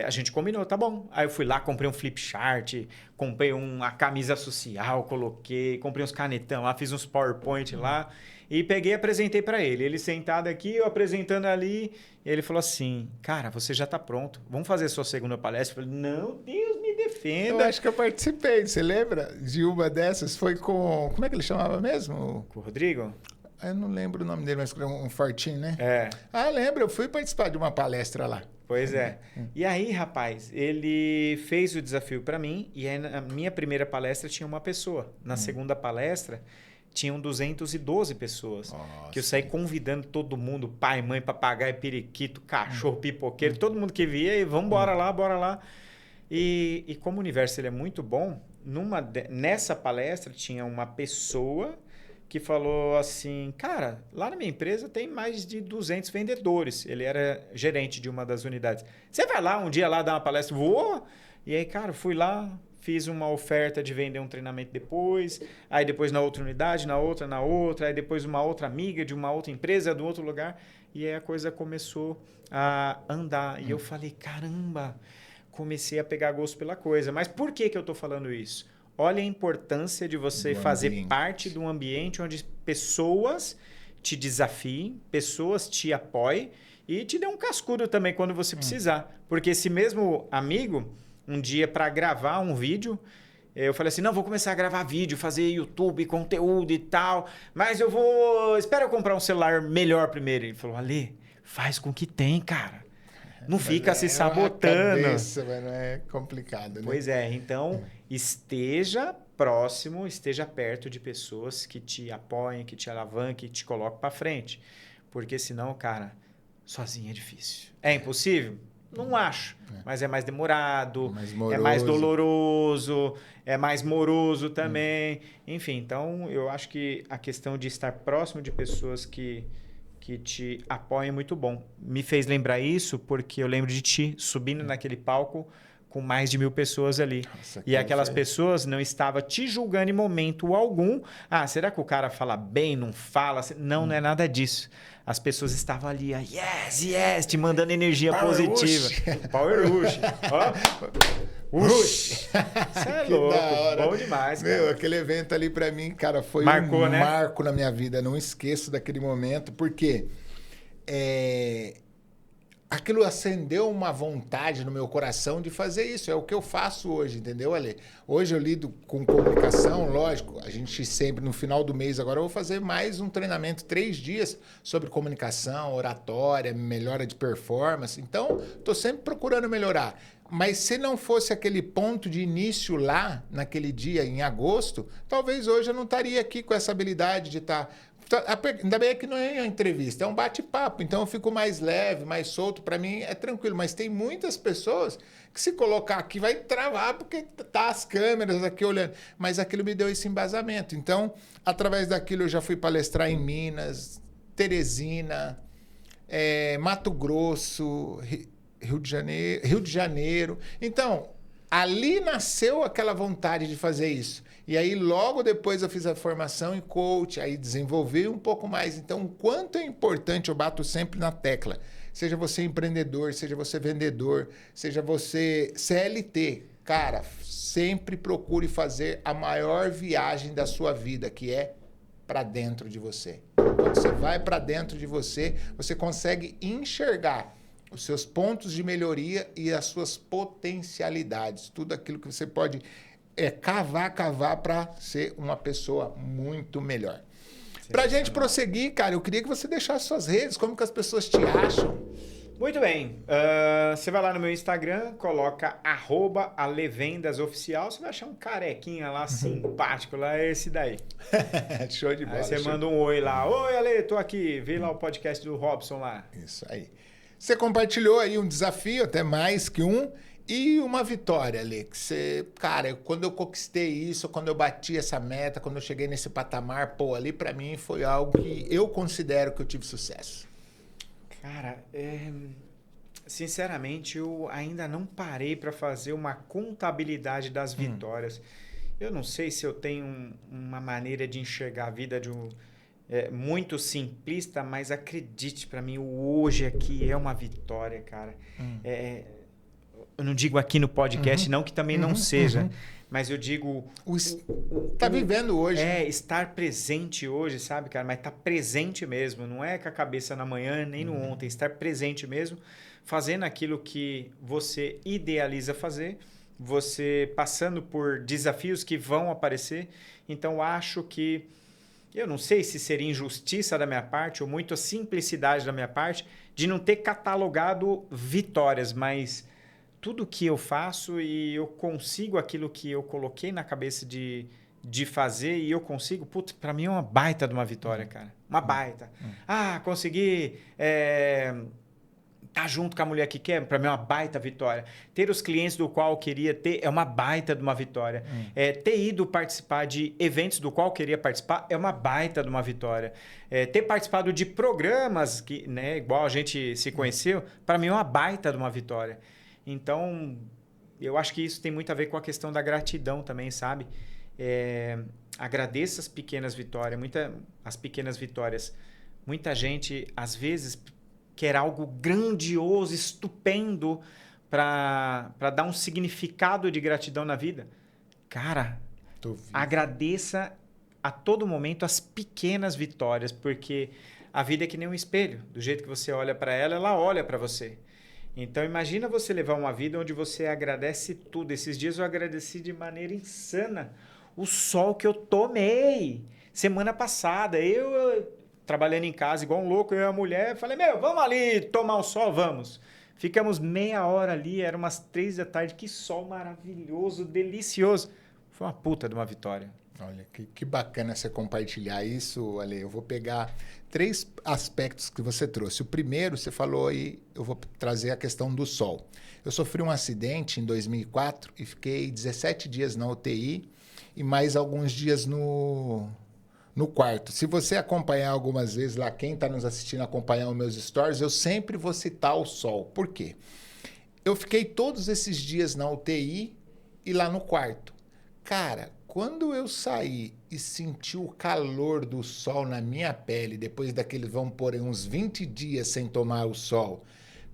a gente combinou, tá bom. Aí eu fui lá, comprei um flip chart, comprei uma camisa social, comprei uns canetão lá, fiz uns PowerPoint lá e peguei e apresentei para ele. Ele sentado aqui, eu apresentando ali, e ele falou assim, cara, você já tá pronto, vamos fazer a sua segunda palestra? Eu falei, não, Deus me defenda. Eu acho que eu participei, você lembra de uma dessas? Foi com, como é que ele chamava mesmo? Com o Rodrigo? Eu não lembro o nome dele, mas um fortinho, né? Lembro, eu fui participar de uma palestra lá. Pois é. E aí, rapaz, ele fez o desafio para mim e aí na minha primeira palestra tinha uma pessoa. Na segunda palestra tinham 212 pessoas. Nossa. Que eu saí convidando todo mundo, pai, mãe, papagaio, periquito, cachorro, pipoqueiro, todo mundo que via e vamos bora lá. E como o universo ele é muito bom, nessa palestra tinha uma pessoa que falou assim, cara, lá na minha empresa tem mais de 200 vendedores. Ele era gerente de uma das unidades. Você vai lá um dia lá dar uma palestra? Vou! E aí, cara, fui lá, fiz uma oferta de vender um treinamento depois, aí depois na outra unidade, na outra, aí depois uma outra amiga de uma outra empresa, do outro lugar, e aí a coisa começou a andar. E eu falei, caramba, comecei a pegar gosto pela coisa. Mas por que eu estou falando isso? Olha a importância de você fazer parte de um ambiente onde pessoas te desafiem, pessoas te apoiem e te dê um cascudo também quando você precisar. Porque esse mesmo amigo, um dia para gravar um vídeo, eu falei assim, não, vou começar a gravar vídeo, fazer YouTube, conteúdo e tal, mas espera eu comprar um celular melhor primeiro. Ele falou, Ale, faz com o que tem, cara. Não fica se sabotando. Cabeça, mas não é complicado, né? Pois é, então esteja próximo, esteja perto de pessoas que te apoiem, que te alavanquem, que te colocam para frente. Porque senão, cara, sozinho é difícil. É impossível? Não acho. Mas é mais demorado, é mais doloroso, é mais moroso também. Enfim, então eu acho que a questão de estar próximo de pessoas que te apoiem é muito bom. Me fez lembrar isso porque eu lembro de ti subindo naquele palco com mais de 1.000 pessoas ali. Nossa, e aquelas pessoas não estavam te julgando em momento algum. Ah, será que o cara fala bem, não fala? Não, não é nada disso. As pessoas estavam ali, yes, yes, te mandando energia positiva. Power Rush. Rush. Isso é louco, bom demais, cara. Meu, aquele evento ali pra mim, cara, foi Marcou, né? Marco na minha vida. Não esqueço daquele momento, porque aquilo acendeu uma vontade no meu coração de fazer isso. É o que eu faço hoje, entendeu, Ale? Hoje eu lido com comunicação, lógico. A gente sempre, no final do mês, agora eu vou fazer mais um treinamento, 3 dias, sobre comunicação, oratória, melhora de performance. Então, estou sempre procurando melhorar. Mas se não fosse aquele ponto de início lá, naquele dia, em agosto, talvez hoje eu não estaria aqui com essa habilidade de estar... Ainda bem que não é uma entrevista, é um bate-papo. Então eu fico mais leve, mais solto. Para mim é tranquilo. Mas tem muitas pessoas que se colocar aqui vai travar porque tá as câmeras aqui olhando. Mas aquilo me deu esse embasamento. Então, através daquilo eu já fui palestrar em Minas, Teresina, Mato Grosso, Rio de Janeiro. Então, ali nasceu aquela vontade de fazer isso. E aí, logo depois, eu fiz a formação em coach, aí desenvolvi um pouco mais. Então, o quanto é importante, eu bato sempre na tecla. Seja você empreendedor, seja você vendedor, seja você CLT. Cara, sempre procure fazer a maior viagem da sua vida, que é para dentro de você. Quando você vai para dentro de você, você consegue enxergar os seus pontos de melhoria e as suas potencialidades. Tudo aquilo que você pode cavar para ser uma pessoa muito melhor. Para a gente prosseguir, cara, eu queria que você deixasse suas redes, como que as pessoas te acham. Muito bem. Você vai lá no meu Instagram, coloca @alevendasoficial, você vai achar um carequinha lá simpático, lá é esse daí. Show de bola. Aí você manda um oi lá. Oi, Ale, tô aqui. Vem lá o podcast do Robson lá. Isso aí. Você compartilhou aí um desafio, até mais que um, e uma vitória, Ale. Que você, cara, quando eu conquistei isso, quando eu bati essa meta, quando eu cheguei nesse patamar, pô, ali pra mim foi algo que eu considero que eu tive sucesso. Cara, sinceramente, eu ainda não parei para fazer uma contabilidade das vitórias. Eu não sei se eu tenho uma maneira de enxergar a vida de muito simplista, mas acredite, para mim, o hoje aqui é uma vitória, cara. Eu não digo aqui no podcast, não que também não seja, mas eu digo... Tá vivendo hoje. Estar presente hoje, sabe, cara? Mas tá presente mesmo, não é com a cabeça na manhã, nem no ontem. Estar presente mesmo, fazendo aquilo que você idealiza fazer, você passando por desafios que vão aparecer. Então, acho que... Eu não sei se seria injustiça da minha parte ou muita simplicidade da minha parte de não ter catalogado vitórias, mas tudo que eu faço e eu consigo aquilo que eu coloquei na cabeça de fazer e eu consigo, putz, para mim é uma baita de uma vitória, cara. Uma baita. Consegui tá junto com a mulher que quer, para mim é uma baita vitória. Ter os clientes do qual eu queria ter é uma baita de uma vitória. Ter ido participar de eventos do qual eu queria participar é uma baita de uma vitória. Ter participado de programas que, né, igual a gente se conheceu, para mim é uma baita de uma vitória. Então, eu acho que isso tem muito a ver com a questão da gratidão também, sabe? Agradeça as pequenas vitórias, as pequenas vitórias. Muita gente, às vezes... quer algo grandioso, estupendo, para dar um significado de gratidão na vida. Cara, agradeça a todo momento as pequenas vitórias, porque a vida é que nem um espelho. Do jeito que você olha para ela, ela olha para você. Então, imagina você levar uma vida onde você agradece tudo. Esses dias eu agradeci de maneira insana o sol que eu tomei semana passada. Trabalhando em casa igual um louco, eu e a mulher, falei, vamos ali tomar um sol, vamos. Ficamos meia hora ali, era umas 3 da tarde, que sol maravilhoso, delicioso. Foi uma puta de uma vitória. Olha, que bacana você compartilhar isso, Ale. Eu vou pegar 3 aspectos que você trouxe. O primeiro, você falou aí, eu vou trazer a questão do sol. Eu sofri um acidente em 2004 e fiquei 17 dias na UTI e mais alguns dias no quarto. Se você acompanhar algumas vezes lá, quem está nos assistindo acompanhar os meus stories, eu sempre vou citar o sol. Por quê? Eu fiquei todos esses dias na UTI e lá no quarto. Cara, quando eu saí e senti o calor do sol na minha pele, depois daqueles, vamos pôr, uns 20 dias sem tomar o sol,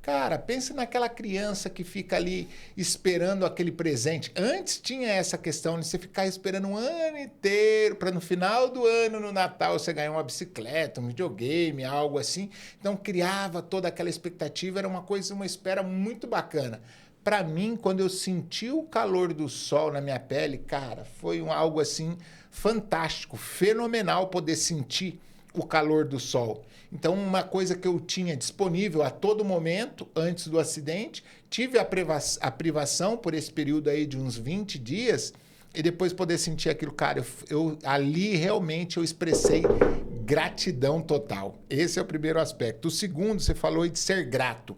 cara, pensa naquela criança que fica ali esperando aquele presente. Antes tinha essa questão de você ficar esperando um ano inteiro para no final do ano, no Natal, você ganhar uma bicicleta, um videogame, algo assim. Então criava toda aquela expectativa, era uma coisa, uma espera muito bacana. Para mim, quando eu senti o calor do sol na minha pele, cara, foi algo assim fantástico, fenomenal poder sentir o calor do sol. Então, uma coisa que eu tinha disponível a todo momento antes do acidente, tive a privação por esse período aí de uns 20 dias e depois poder sentir aquilo, cara, ali realmente eu expressei gratidão total. Esse é o primeiro aspecto. O segundo, você falou de ser grato.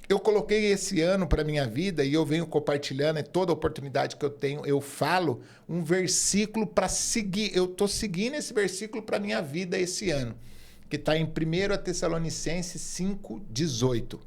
Eu coloquei esse ano para minha vida e eu venho compartilhando, toda oportunidade que eu tenho, eu falo um versículo para seguir. Eu estou seguindo esse versículo para minha vida esse ano, que está em 1 Tessalonicenses 5,18.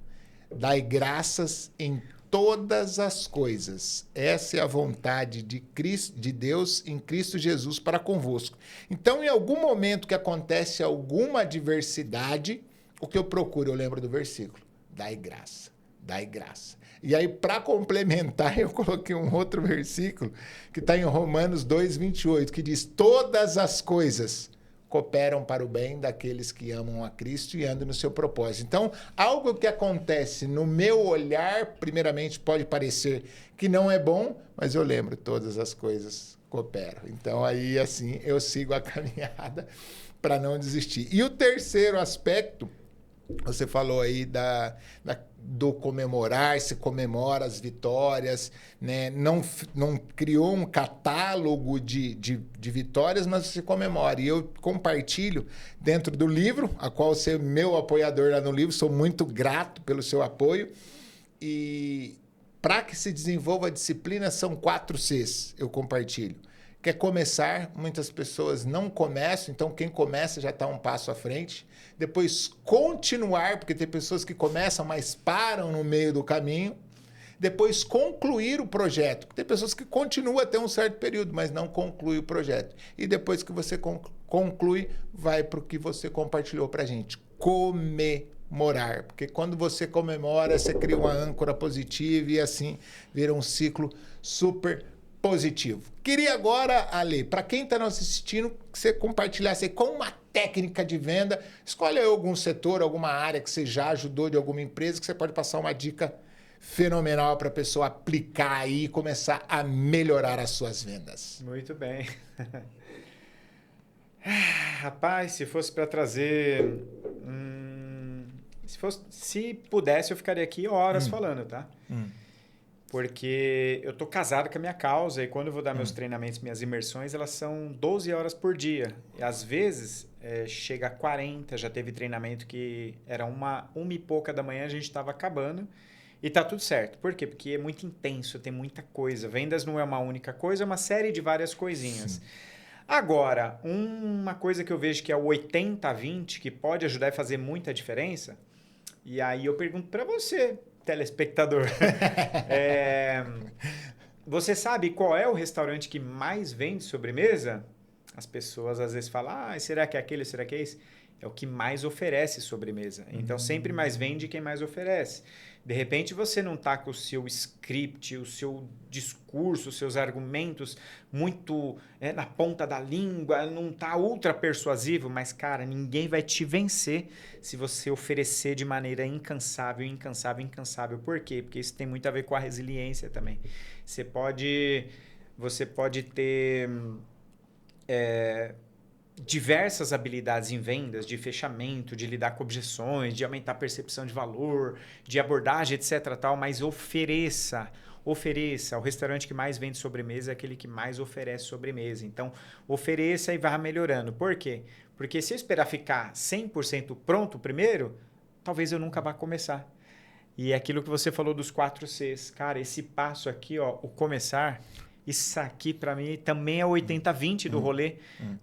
Dai graças em todas as coisas. Essa é a vontade de Cristo, de Deus em Cristo Jesus para convosco. Então, em algum momento que acontece alguma adversidade, o que eu procuro, eu lembro do versículo. Dai graça, dai graça. E aí, para complementar, eu coloquei um outro versículo que está em Romanos 2,28, que diz: todas as coisas cooperam para o bem daqueles que amam a Cristo e andam no seu propósito. Então, algo que acontece no meu olhar, primeiramente, pode parecer que não é bom, mas eu lembro, todas as coisas cooperam. Então, aí, assim, eu sigo a caminhada para não desistir. E o terceiro aspecto, você falou aí do comemorar, se comemora as vitórias, né? Não criou um catálogo de vitórias, mas você comemora. E eu compartilho dentro do livro, a qual você é meu apoiador lá no livro, sou muito grato pelo seu apoio. E para que se desenvolva a disciplina, são 4 Cs, eu compartilho. Quer começar, muitas pessoas não começam, então quem começa já está um passo à frente. Depois continuar, porque tem pessoas que começam, mas param no meio do caminho. Depois concluir o projeto. Tem pessoas que continuam até um certo período, mas não concluem o projeto. E depois que você conclui, vai para o que você compartilhou para a gente. Comemorar. Porque quando você comemora, você cria uma âncora positiva e assim vira um ciclo super positivo. Queria agora, Ale, para quem está nos assistindo, que você compartilhasse com uma técnica de venda. Escolhe algum setor, alguma área que você já ajudou de alguma empresa, que você pode passar uma dica fenomenal para a pessoa aplicar aí e começar a melhorar as suas vendas. Muito bem. Rapaz, se fosse para trazer... se pudesse, eu ficaria aqui horas falando, tá? Porque eu tô casado com a minha causa e quando eu vou dar meus treinamentos, minhas imersões, elas são 12 horas por dia. E às vezes chega a 40, já teve treinamento que era uma e pouca da manhã, a gente estava acabando e tá tudo certo. Por quê? Porque é muito intenso, tem muita coisa. Vendas não é uma única coisa, é uma série de várias coisinhas. Sim. Agora, uma coisa que eu vejo que é o 80-20, que pode ajudar a fazer muita diferença, e aí eu pergunto para você, telespectador. Você sabe qual é o restaurante que mais vende sobremesa? As pessoas às vezes falam, será que é aquele, será que é esse? É o que mais oferece sobremesa. Então, sempre mais vende quem mais oferece. De repente, você não está com o seu script, o seu discurso, os seus argumentos muito na ponta da língua, não está ultra persuasivo, mas, cara, ninguém vai te vencer se você oferecer de maneira incansável, incansável, incansável. Por quê? Porque isso tem muito a ver com a resiliência também. Você pode ter... diversas habilidades em vendas, de fechamento, de lidar com objeções, de aumentar a percepção de valor, de abordagem, etc. Tal, mas ofereça ofereça. O restaurante que mais vende sobremesa é aquele que mais oferece sobremesa. Então, ofereça e vá melhorando. Por quê? Porque se eu esperar ficar 100% pronto primeiro, talvez eu nunca vá começar. E é aquilo que você falou dos 4 Cs. Cara, esse passo aqui, ó, o começar, isso aqui para mim também é o 80-20 do rolê.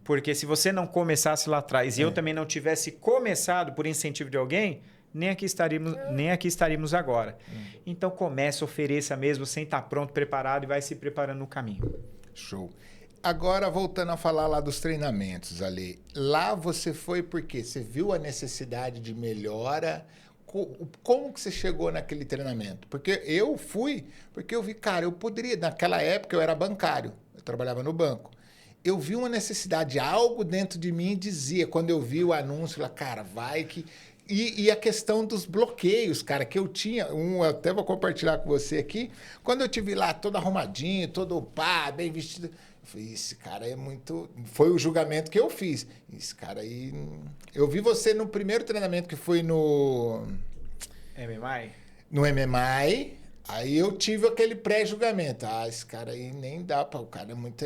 Porque se você não começasse lá atrás e eu também não tivesse começado por incentivo de alguém, nem aqui estaríamos agora. Então começa, ofereça mesmo, sem estar pronto, preparado e vai se preparando no caminho. Show. Agora, voltando a falar lá dos treinamentos, Ale. Lá você foi porque você viu a necessidade de melhora. Como que você chegou naquele treinamento? Porque eu fui, porque eu vi, cara, eu poderia... Naquela época eu era bancário, eu trabalhava no banco. Eu vi uma necessidade, algo dentro de mim dizia, quando eu vi o anúncio, lá, cara, vai que... E a questão dos bloqueios, cara, que eu tinha, eu até vou compartilhar com você aqui, quando eu te vi lá todo arrumadinho, todo pá, bem vestido, eu falei, esse cara é muito... Foi o julgamento que eu fiz. Esse cara aí... Eu vi você no primeiro treinamento que foi no... MMI? No MMI, aí eu tive aquele pré-julgamento. Ah, esse cara aí nem dá para... O cara é muito...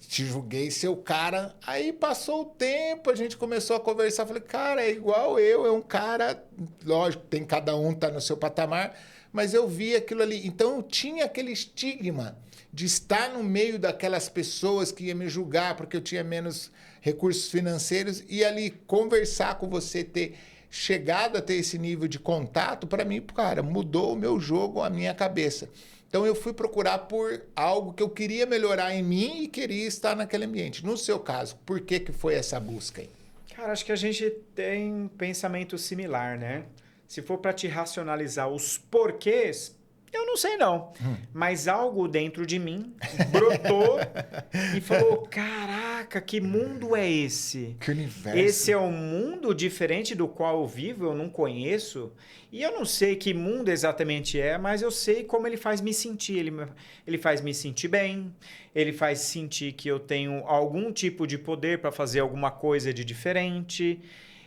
Te julguei ser o cara. Aí passou o tempo, a gente começou a conversar. Falei, cara, é igual eu, é um cara... Lógico, tem cada um tá no seu patamar, mas eu vi aquilo ali. Então eu tinha aquele estigma de estar no meio daquelas pessoas que iam me julgar porque eu tinha menos recursos financeiros e ali conversar com você, ter chegado a ter esse nível de contato, para mim, cara, mudou o meu jogo, a minha cabeça. Então eu fui procurar por algo que eu queria melhorar em mim e queria estar naquele ambiente. No seu caso, por que foi essa busca aí? Cara, acho que a gente tem um pensamento similar, né? Se for para te racionalizar os porquês, eu não sei não. Mas algo dentro de mim brotou e falou, caraca, que mundo é esse? Que universo. Esse é um mundo diferente do qual eu vivo, eu não conheço. E eu não sei que mundo exatamente é, mas eu sei como ele faz me sentir. Ele faz me sentir bem, ele faz sentir que eu tenho algum tipo de poder para fazer alguma coisa de diferente.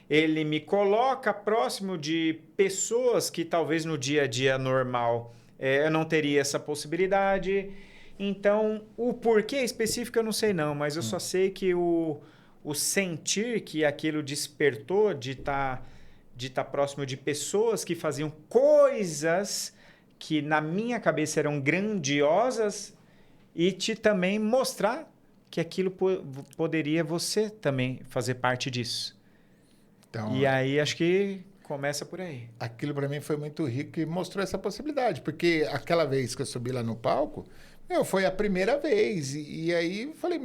Ele me coloca próximo de pessoas que talvez no dia a dia normal eu não teria essa possibilidade. Então, o porquê específico eu não sei não, mas eu só sei que o sentir que aquilo despertou de estar próximo de pessoas que faziam coisas que na minha cabeça eram grandiosas e te também mostrar que aquilo poderia você também fazer parte disso. Então, e aí acho que começa por aí. Aquilo para mim foi muito rico e mostrou essa possibilidade, porque aquela vez que eu subi lá no palco, foi a primeira vez. E aí falei,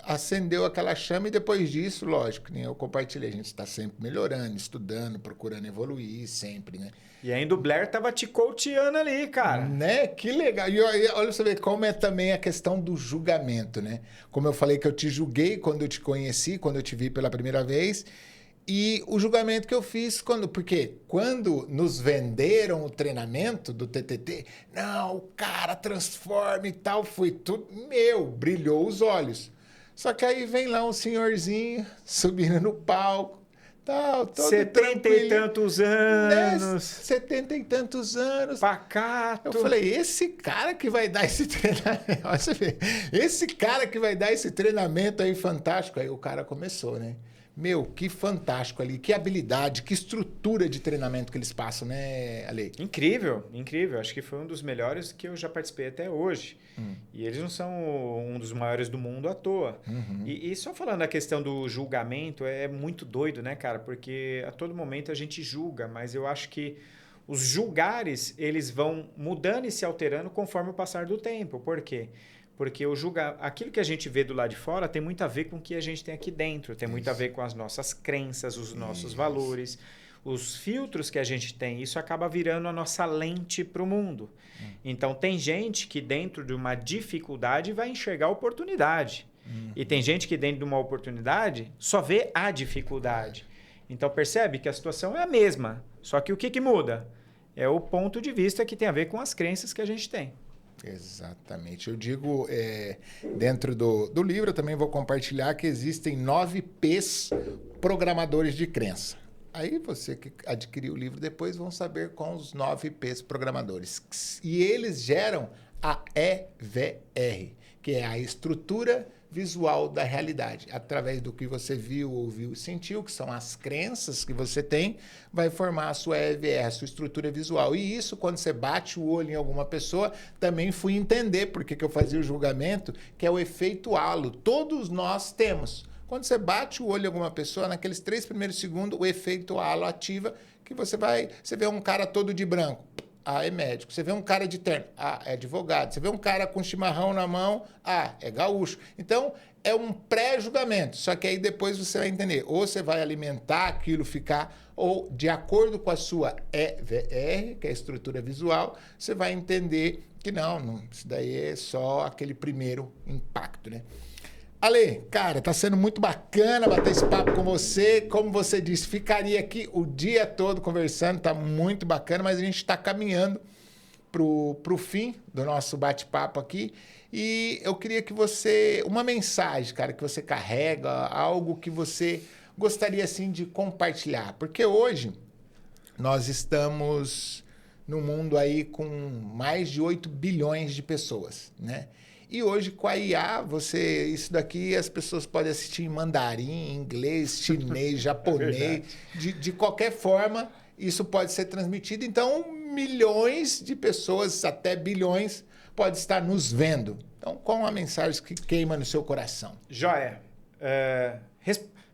acendeu aquela chama e depois disso, lógico, né, eu compartilhei. A gente está sempre melhorando, estudando, procurando evoluir sempre, né? E ainda o Blair tava te coachando ali, cara. Né? Que legal. E olha você ver como é também a questão do julgamento, né? Como eu falei que eu te julguei quando eu te conheci, quando eu te vi pela primeira vez. E o julgamento que eu fiz, porque quando nos venderam o treinamento do TTT, não, o cara transforma e tal, foi tudo brilhou os olhos. Só que aí vem lá um senhorzinho subindo no palco, tal, todo 70 e tantos anos. 70 e tantos anos. Pacato. Eu falei, esse cara que vai dar esse treinamento, você vê, esse cara que vai dar esse treinamento aí fantástico. Aí o cara começou, né? Que fantástico ali, que habilidade, que estrutura de treinamento que eles passam, né, Ale? Incrível, incrível. Acho que foi um dos melhores que eu já participei até hoje. E eles não são um dos maiores do mundo à toa. E só falando a questão do julgamento, é muito doido, né, cara? Porque a todo momento a gente julga, mas eu acho que os julgares, eles vão mudando e se alterando conforme o passar do tempo. Por quê? Porque aquilo que a gente vê do lado de fora tem muito a ver com o que a gente tem aqui dentro. Tem muito a ver com as nossas crenças, os nossos valores, os filtros que a gente tem. Isso acaba virando a nossa lente para o mundo. Então, tem gente que dentro de uma dificuldade vai enxergar oportunidade. E tem gente que dentro de uma oportunidade só vê a dificuldade. Então, percebe que a situação é a mesma. Só que o que muda? É o ponto de vista que tem a ver com as crenças que a gente tem. Exatamente. Eu digo, dentro do livro, eu também vou compartilhar que existem 9 P's programadores de crença. Aí você que adquiriu o livro depois vão saber com os 9 P's programadores. E eles geram a EVR, que é a estrutura visual da realidade. Através do que você viu, ouviu e sentiu, que são as crenças que você tem, vai formar a sua EVR, a sua estrutura visual. E isso, quando você bate o olho em alguma pessoa, também fui entender porque que eu fazia o julgamento, que é o efeito halo. Todos nós temos. Quando você bate o olho em alguma pessoa, naqueles 3 primeiros segundos, o efeito halo ativa, que você vê um cara todo de branco. Ah, é médico. Você vê um cara de terno, ah, é advogado. Você vê um cara com chimarrão na mão, ah, é gaúcho. Então, é um pré-julgamento. Só que aí depois você vai entender. Ou você vai alimentar aquilo, ficar, ou de acordo com a sua EVR, que é a estrutura visual, você vai entender que não, isso daí é só aquele primeiro impacto, né? Ale, cara, tá sendo muito bacana bater esse papo com você. Como você disse, ficaria aqui o dia todo conversando, tá muito bacana, mas a gente está caminhando pro fim do nosso bate-papo aqui. E eu queria que você, uma mensagem, cara, que você carrega, algo que você gostaria, assim, de compartilhar. Porque hoje nós estamos num mundo aí com mais de 8 bilhões de pessoas, né? E hoje, com a IA, isso daqui as pessoas podem assistir em mandarim, inglês, chinês, japonês. De qualquer forma, isso pode ser transmitido. Então, milhões de pessoas, até bilhões, podem estar nos vendo. Então, qual a mensagem que queima no seu coração? Joia.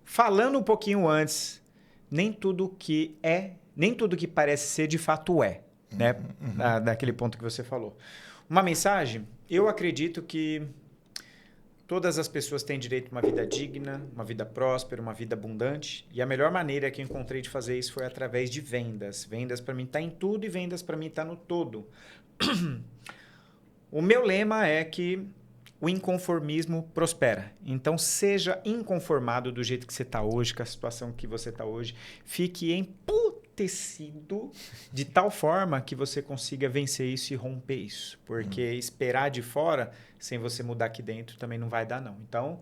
Falando um pouquinho antes, nem tudo que parece ser, de fato é. Né? Daquele ponto que você falou. Uma mensagem... Eu acredito que todas as pessoas têm direito a uma vida digna, uma vida próspera, uma vida abundante. E a melhor maneira que eu encontrei de fazer isso foi através de vendas. Vendas para mim está em tudo e vendas para mim está no todo. O meu lema é que o inconformismo prospera. Então, seja inconformado do jeito que você está hoje, com a situação que você está hoje. Fique emputecido de tal forma que você consiga vencer isso e romper isso. Porque esperar de fora, sem você mudar aqui dentro, também não vai dar, não. Então,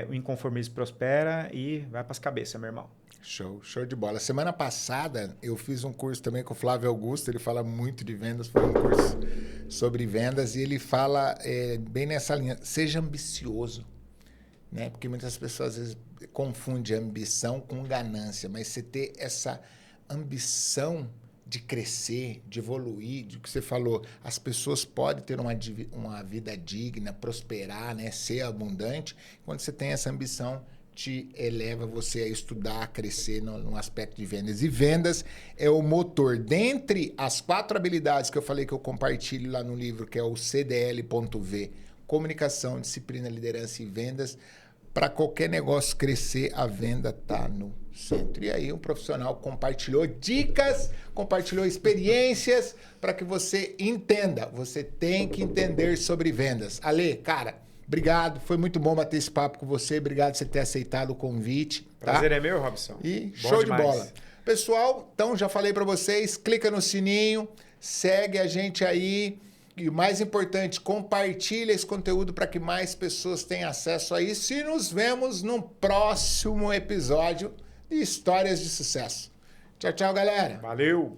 o inconformismo prospera e vai para as cabeças, meu irmão. Show de bola. Semana passada, eu fiz um curso também com o Flávio Augusto, ele fala muito de vendas, foi um curso sobre vendas, e ele fala bem nessa linha, seja ambicioso, né? Porque muitas pessoas, às vezes, confundem ambição com ganância, mas você ter essa ambição de crescer, de evoluir, de que você falou, as pessoas podem ter uma vida digna, prosperar, né? Ser abundante, quando você tem essa ambição, te eleva você a estudar, a crescer no aspecto de vendas. E vendas é o motor. Dentre as 4 habilidades que eu falei que eu compartilho lá no livro, que é o CDL.V, comunicação, disciplina, liderança e vendas, para qualquer negócio crescer, a venda está no centro. E aí o profissional compartilhou dicas, compartilhou experiências para que você entenda. Você tem que entender sobre vendas. Ale, cara, obrigado, foi muito bom bater esse papo com você. Obrigado por você ter aceitado o convite. Tá? Prazer é meu, Robson. E show de bola. Pessoal, então já falei para vocês, clica no sininho, segue a gente aí. E o mais importante, compartilha esse conteúdo para que mais pessoas tenham acesso a isso. E nos vemos no próximo episódio de Histórias de Sucesso. Tchau, tchau, galera. Valeu!